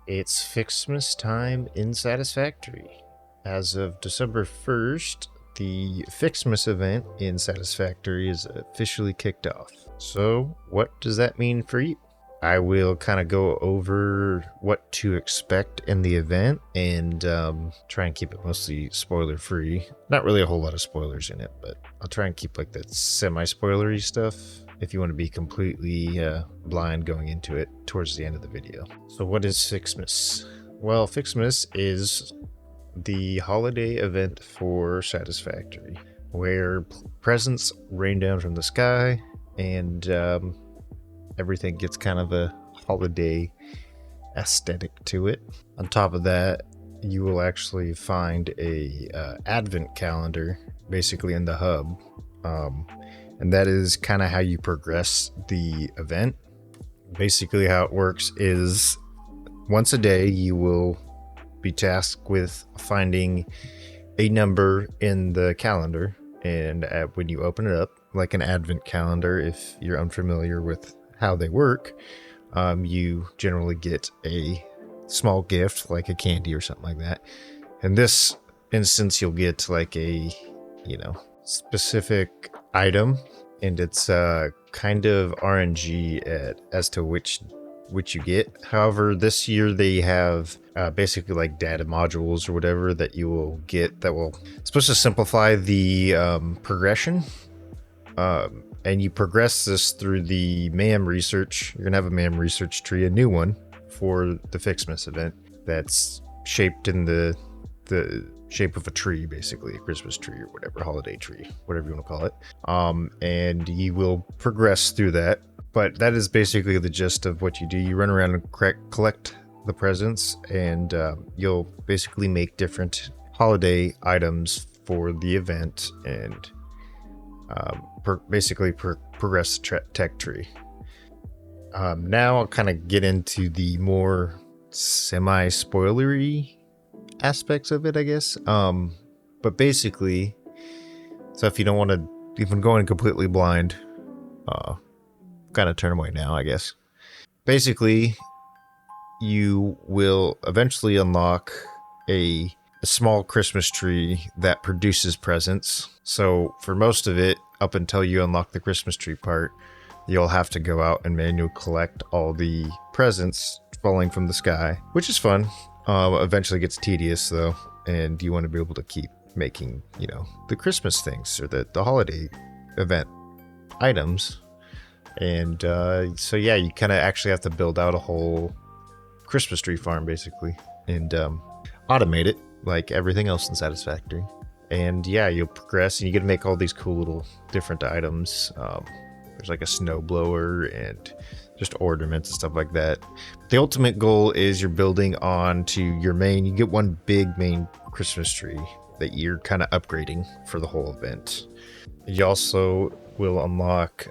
It's Ficsmas time in Satisfactory. As of December 1st, the Ficsmas event in Satisfactory is officially kicked off. So, what does that mean for you? I will kind of go over what to expect in the event and try and keep it mostly spoiler free. Not really a whole lot of spoilers in it, but I'll try and keep like that semi-spoilery stuff if you want to be completely blind going into it towards the end of the video. So what is Ficsmas? Well, Ficsmas is the holiday event for Satisfactory, where presents rain down from the sky and everything gets kind of a holiday aesthetic to it. On top of that, you will actually find a advent calendar basically in the hub. And that is kind of how you progress the event. Basically, how it works is once a day, you will be tasked with finding a number in the calendar. And when you open it up, like an advent calendar, if you're unfamiliar with how they work, you generally get a small gift, like a candy or something like that. In this instance, you'll get like a, specific item, and it's kind of RNG as to which you get. However, this year they have basically like data modules or whatever that you will get that will supposed to simplify the progression. And you progress this through the MAM research. You're gonna have a MAM research tree, a new one for the Ficsmas event that's shaped in the shape of a tree, basically a Christmas tree or whatever, holiday tree, whatever you want to call it. And you will progress through that. But that is basically the gist of what you do. You run around and collect the presents, and you'll basically make different holiday items for the event and basically progress the tech tree. Now I'll kind of get into the more semi-spoilery aspects of it, I guess. But basically, so if you don't want to even go in completely blind, kind of turn away now, I guess. Basically, you will eventually unlock a small Christmas tree that produces presents. So for most of it, up until you unlock the Christmas tree part, you'll have to go out and manually collect all the presents falling from the sky, which is fun. Eventually gets tedious though, and you want to be able to keep making, the Christmas things or the holiday event items. And so yeah, you kind of actually have to build out a whole Christmas tree farm basically, and automate it like everything else in Satisfactory. And yeah, you'll progress and you get to make all these cool little different items. There's like a snow blower and just ornaments and stuff like that. The ultimate goal is you're building on to your main. You get one big main Christmas tree that you're kind of upgrading for the whole event. You also will unlock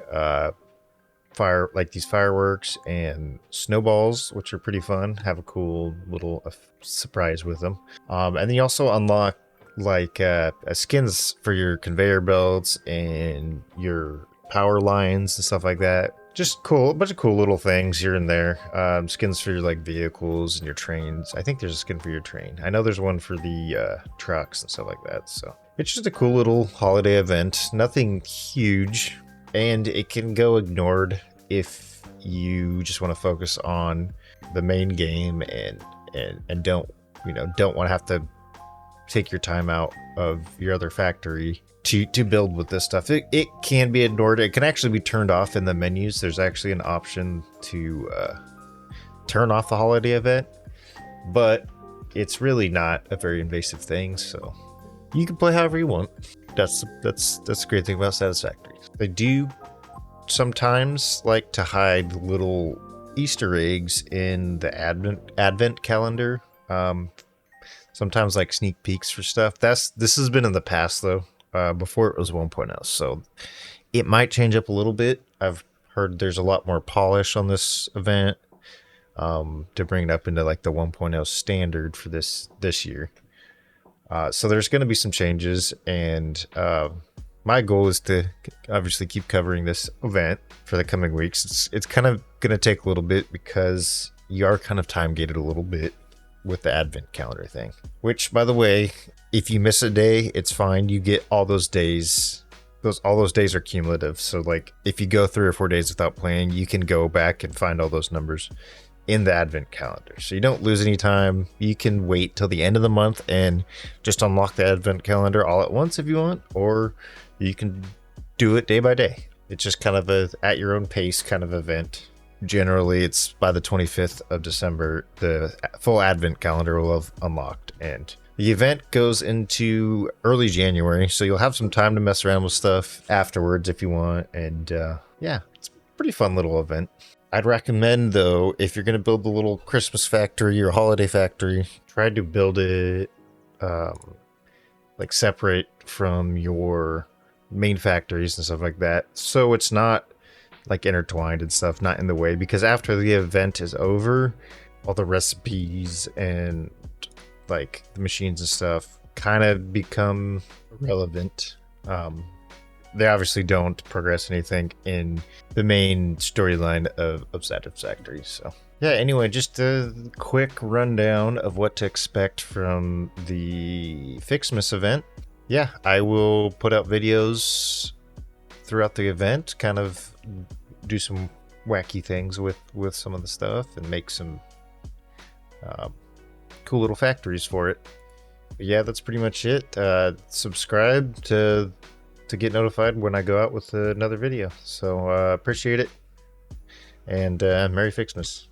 these fireworks and snowballs, which are pretty fun. Have a cool little surprise with them. And then you also unlock like skins for your conveyor belts and your power lines and stuff like that. Just cool, a bunch of cool little things here and there. Skins for your like vehicles and your trains. I think there's a skin for your train. I know there's one for the trucks and stuff like that. So it's just a cool little holiday event. Nothing huge, and it can go ignored if you just want to focus on the main game and don't want to have to take your time out of your other factory to build with this stuff. It can be ignored. It can actually be turned off in the menus. There's actually an option to turn off the holiday event, but it's really not a very invasive thing, so you can play however you want. That's the great thing about Satisfactory. They do sometimes like to hide little Easter eggs in the advent calendar. Sometimes like sneak peeks for stuff. This has been in the past though. Before it was 1.0, so it might change up a little bit. I've heard there's a lot more polish on this event to bring it up into like the 1.0 standard for this year. So there's going to be some changes, and my goal is to obviously keep covering this event for the coming weeks. It's kind of going to take a little bit because you are kind of time gated a little bit with the advent calendar thing. Which, by the way, if you miss a day, it's fine. You get all those days. All those days are cumulative. So like if you go 3 or 4 days without playing, you can go back and find all those numbers in the advent calendar. So you don't lose any time. You can wait till the end of the month and just unlock the advent calendar all at once if you want, or you can do it day by day. It's just kind of a at your own pace kind of event. Generally, it's by the 25th of December, the full advent calendar will have unlocked, and the event goes into early January, so you'll have some time to mess around with stuff afterwards if you want. And yeah, it's a pretty fun little event. I'd recommend, though, if you're going to build the little Christmas factory or holiday factory, try to build it like separate from your main factories and stuff like that, so it's not like intertwined and stuff, not in the way, because after the event is over, all the recipes and like the machines and stuff kind of become irrelevant. They obviously don't progress anything in the main storyline of Satisfactory. So yeah, anyway, just a quick rundown of what to expect from the Ficsmas event. Yeah, I will put out videos throughout the event, kind of do some wacky things with some of the stuff and make some cool little factories for it. But yeah, that's pretty much it. Subscribe to get notified when I go out with another video. So appreciate it, and Merry Ficsmas.